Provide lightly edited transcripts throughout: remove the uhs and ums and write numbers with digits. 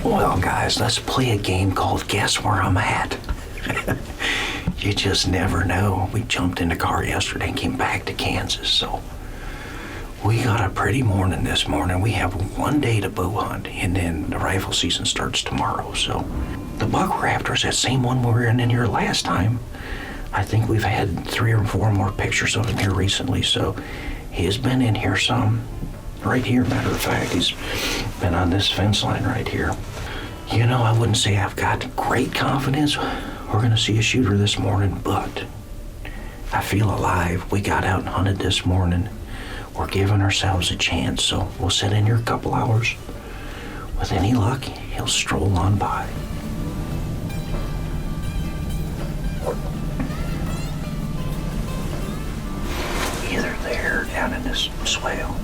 Well, guys, let's play a game called Guess Where I'm At. You just never know. We jumped in the car yesterday and came back to Kansas, so we got a pretty morning this morning. We have one day to bow hunt, and then the rifle season starts tomorrow. So the buck we're after is that same one we were in here last time. I think we've had 3 or 4 more pictures of him here recently, so he has been in here some. Right here, matter of fact, he's been on this fence line right here. You know, I wouldn't say I've got great confidence we're going to see a shooter this morning, but I feel alive. We got out and hunted this morning. We're giving ourselves a chance, so we'll sit in here a couple hours. With any luck, he'll stroll on by. Either there or down in this swale.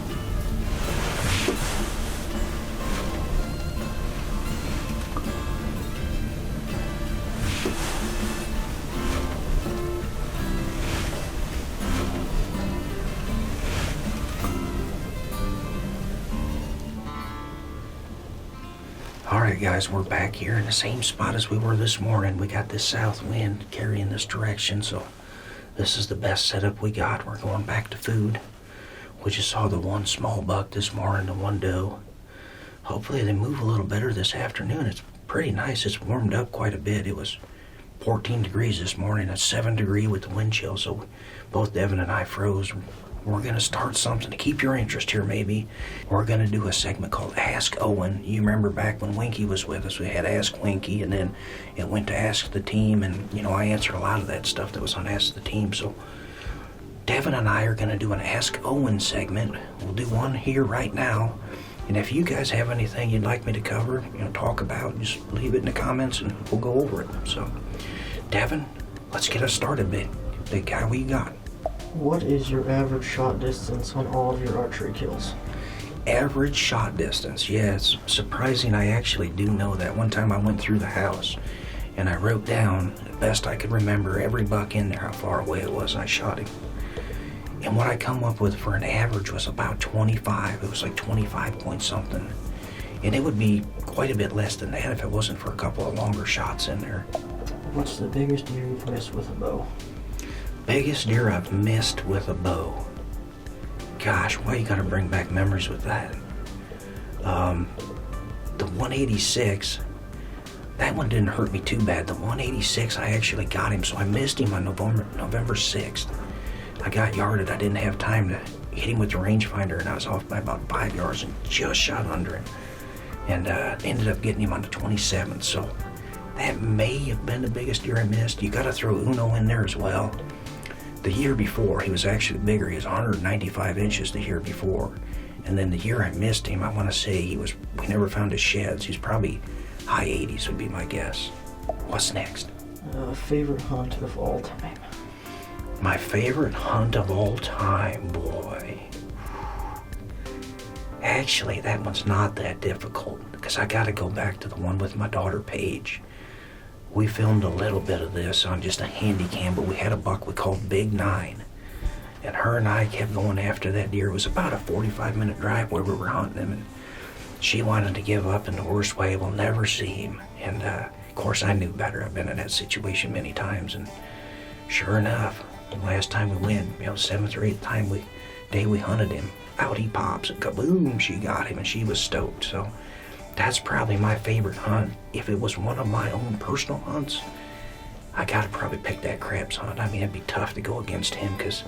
Alright guys, we're back here in the same spot as we were this morning. We got this south wind carrying this direction, so this is the best setup we got. We're going back to food. We just saw the one small buck this morning, the one doe. Hopefully they move a little better this afternoon. It's pretty nice. It's warmed up quite a bit. It was 14 degrees this morning. It's 7 degrees with the wind chill, so both Devin and I froze. We're going to start something to keep your interest here, maybe. We're going to do a segment called Ask Owen. You remember back when Winky was with us, we had Ask Winky, and then it went to Ask the Team, and, you know, I answered a lot of that stuff that was on Ask the Team. So Devin and I are going to do an Ask Owen segment. We'll do one here right now. And if you guys have anything you'd like me to cover, you know, talk about, just leave it in the comments, and we'll go over it. So, Devin, let's get us started, big guy. What you got? What is your average shot distance on all of your archery kills? Average shot distance, yeah, it's surprising. I actually do know that. One time I went through the house and I wrote down, the best I could remember, every buck in there, how far away it was, and I shot him. And what I come up with for an average was about 25. It was like 25 point something. And it would be quite a bit less than that if it wasn't for a couple of longer shots in there. What's the biggest deer you've missed with a bow? Biggest deer I've missed with a bow. Gosh, why you gotta bring back memories with that? The 186, that one didn't hurt me too bad. The 186, I actually got him, so I missed him on November 6th. I got yarded. I didn't have time to hit him with the rangefinder, and I was off by about 5 yards and just shot under him. And ended up getting him on the 27th, so that may have been the biggest deer I missed. You gotta throw Uno in there as well. The year before, he was actually bigger. He was 195 inches the year before. And then the year I missed him, I want to say we never found his sheds. He's probably high 80s would be my guess. What's next? Favorite hunt of all time? My favorite hunt of all time, boy. Actually, that one's not that difficult, because I got to go back to the one with my daughter, Paige. We filmed a little bit of this on just a handy cam, but we had a buck we called Big 9. And her and I kept going after that deer. It was about a 45-minute drive where we were hunting him, and she wanted to give up in the worst way. We'll never see him. And of course, I knew better. I've been in that situation many times, and sure enough, the last time we went, 7th or 8th day we hunted him, out he pops, and kaboom, she got him, and she was stoked. So that's probably my favorite hunt. If it was one of my own personal hunts, I gotta probably pick that Crabs hunt. I mean, it'd be tough to go against him, because,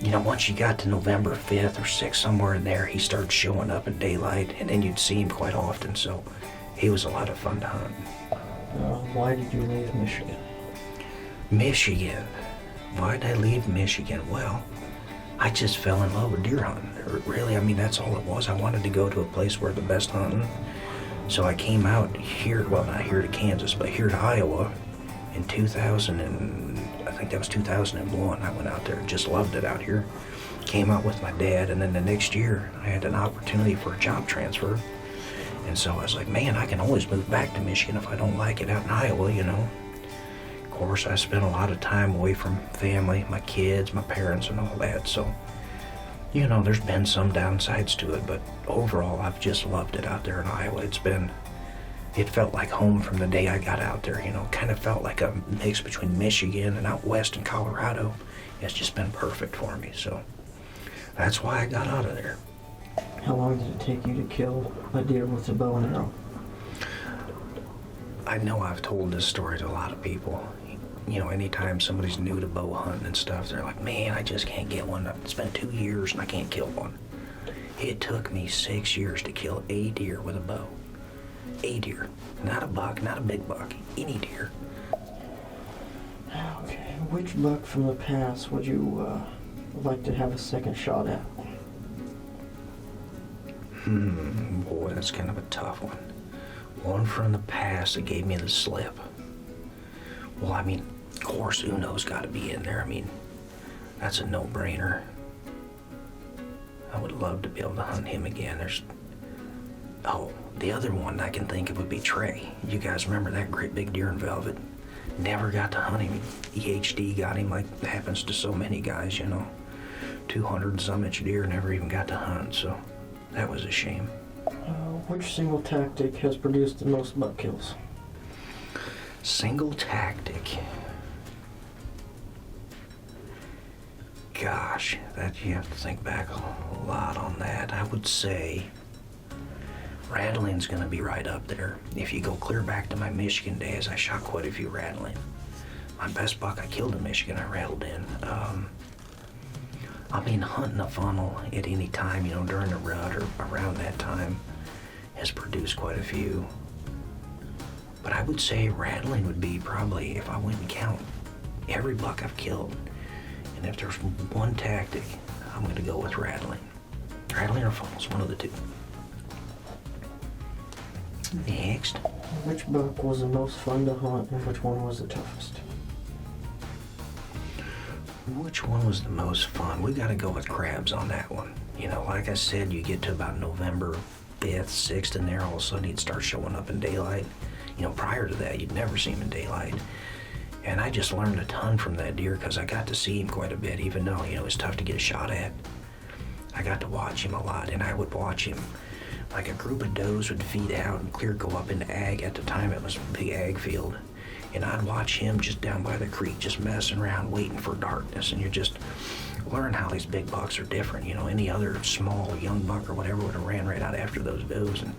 once you got to November 5th or 6th, somewhere in there, he started showing up in daylight, and then you'd see him quite often, so he was a lot of fun to hunt. Why did you leave Michigan? Michigan. Why did I leave Michigan? Well, I just fell in love with deer hunting. Really, that's all it was. I wanted to go to a place where the best hunting. So I came out here, well, not here to Kansas, but here to Iowa in 2000, and I think that was 2001. I went out there and just loved it out here. Came out with my dad, and then the next year I had an opportunity for a job transfer. And so I was like, man, I can always move back to Michigan if I don't like it out in Iowa, Of course, I spent a lot of time away from family, my kids, my parents, and all that. So, there's been some downsides to it, but overall, I've just loved it out there in Iowa. It's been it felt like home from the day I got out there. Kind of felt like a mix between Michigan and out west in Colorado. It's just been perfect for me, so that's why I got out of there. How long did it take you to kill a deer with a bow and arrow? I know I've told this story to a lot of people. Anytime somebody's new to bow hunting and stuff, they're like, man, I just can't get one. It's been 2 years and I can't kill one. It took me 6 years to kill a deer with a bow. A deer. Not a buck, not a big buck. Any deer. Okay, which buck from the past would you like to have a second shot at? Boy, that's kind of a tough one. One from the past that gave me the slip. Well, of course, Uno's got to be in there. That's a no-brainer. I would love to be able to hunt him again. The other one I can think of would be Trey. You guys remember that great big deer in velvet? Never got to hunt him. EHD got him like happens to so many guys, 200 and some inch deer, never even got to hunt, so that was a shame. Which single tactic has produced the most buck kills? Single tactic. Gosh, you have to think back a lot on that. I would say rattling's gonna be right up there. If you go clear back to my Michigan days, I shot quite a few rattling. My best buck I killed in Michigan, I rattled in. Hunting a funnel at any time, during a rut or around that time, has produced quite a few. But I would say rattling would be probably, if I went and count every buck I've killed, and if there's one tactic, I'm going to go with rattling. Rattling or funnels, one of the two. Next. Which buck was the most fun to hunt and which one was the toughest? Which one was the most fun? We got to go with crabs on that one. Like I said, you get to about November 5th, 6th in there, all of a sudden he'd start showing up in daylight. Prior to that, you'd never see him in daylight. And I just learned a ton from that deer because I got to see him quite a bit, even though, it's tough to get a shot at. I got to watch him a lot, and I would watch him. Like a group of does would feed out and go up into ag. At the time, it was a big ag field. And I'd watch him just down by the creek, just messing around, waiting for darkness. And you just learn how these big bucks are different. Any other small, young buck or whatever would have ran right out after those does. And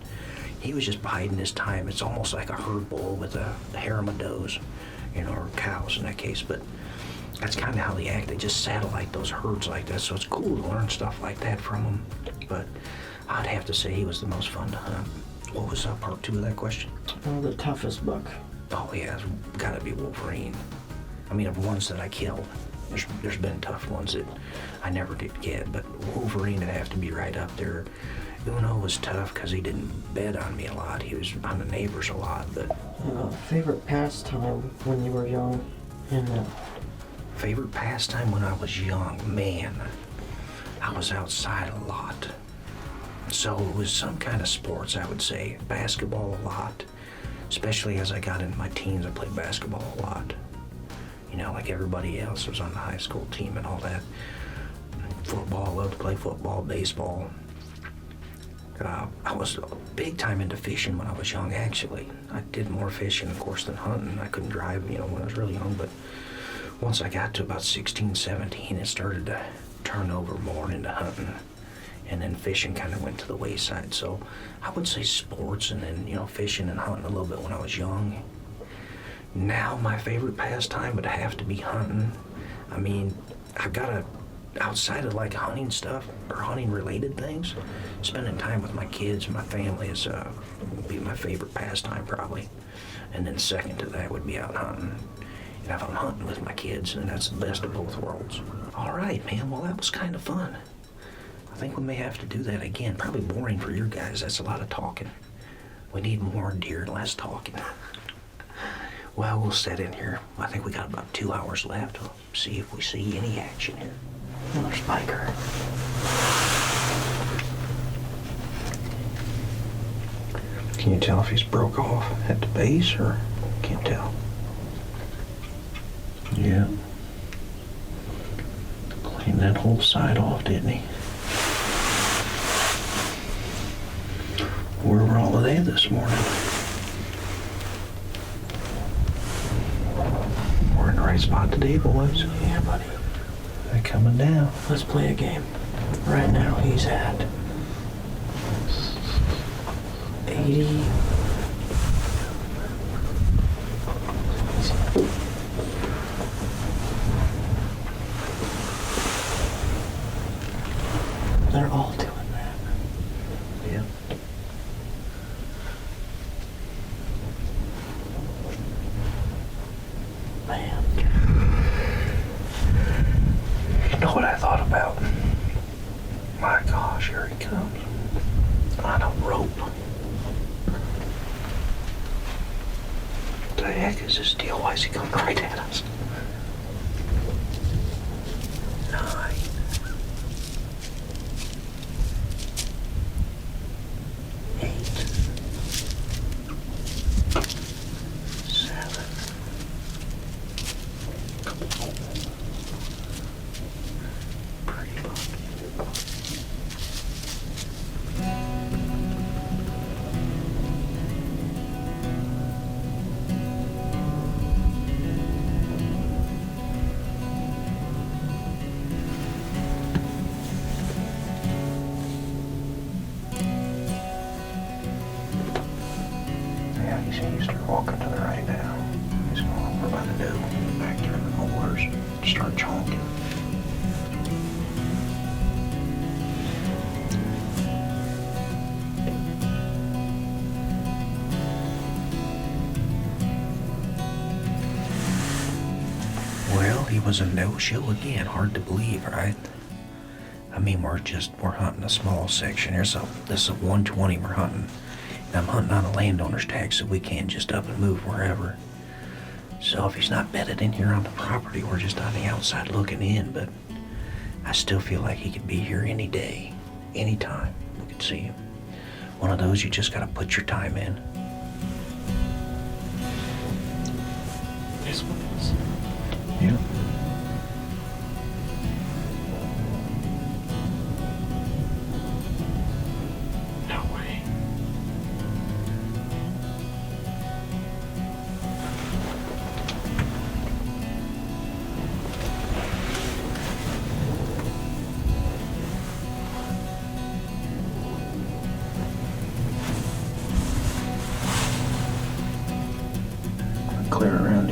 he was just biding his time. It's almost like a herd bull with a harem of does, or cows in that case. But that's kind of how they act. They just satellite those herds like that. So it's cool to learn stuff like that from them. But I'd have to say he was the most fun to hunt. What was part 2 of that question? The toughest buck. Oh yeah, it's gotta be Wolverine. Of ones that I killed, there's been tough ones that I never did get, but Wolverine would have to be right up there. Uno was tough because he didn't bet on me a lot. He was on the neighbors a lot, but... Favorite pastime when you were young and now? Favorite pastime when I was young? Man, I was outside a lot. So it was some kind of sports, I would say. Basketball a lot. Especially as I got into my teens, I played basketball a lot. Like everybody else, I was on the high school team and all that. Football, loved to play football, baseball. I was big time into fishing when I was young, actually. I did more fishing, of course, than hunting. I couldn't drive, when I was really young, but once I got to about 16, 17, it started to turn over more into hunting. And then fishing kind of went to the wayside. So I would say sports and then, fishing and hunting a little bit when I was young. Now my favorite pastime would have to be hunting. I've got outside of like hunting stuff or hunting related things, spending time with my kids and my family would be my favorite pastime probably. And then second to that would be out hunting. And if I'm hunting with my kids, then that's the best of both worlds. All right, man, well that was kind of fun. I think we may have to do that again. Probably boring for your guys. That's a lot of talking. We need more deer and less talking. Well, we'll set in here. I think we got about 2 hours left. We'll see if we see any action here. Another spiker. Can you tell if he's broke off at the base or can't tell? Yeah. Cleaned that whole side off, didn't he? Where were all of they this morning? right spot today, boys. Yeah, buddy. They're coming down. Let's play a game. Right now, he's at 80. They're all doing that. Yeah. Man. You know what I thought about? My gosh, here he comes. On a rope. What the heck is this deal? Why is he coming right at us? 9. 8. 7. Pretty buck. Yeah, he's start walking to the right now. He's going what we're about to do. Back there in the molars. Start chonking. Well, he was a no-show again. Hard to believe, right? I mean, we're hunting a small section. This is a 120 we're hunting. And I'm hunting on a landowner's tag, so we can't just up and move wherever. So if he's not bedded in here on the property, we're just on the outside looking in, but I still feel like he could be here any day, any time. We could see him. One of those you just gotta put your time in. This one is. Yeah. No way. Clear around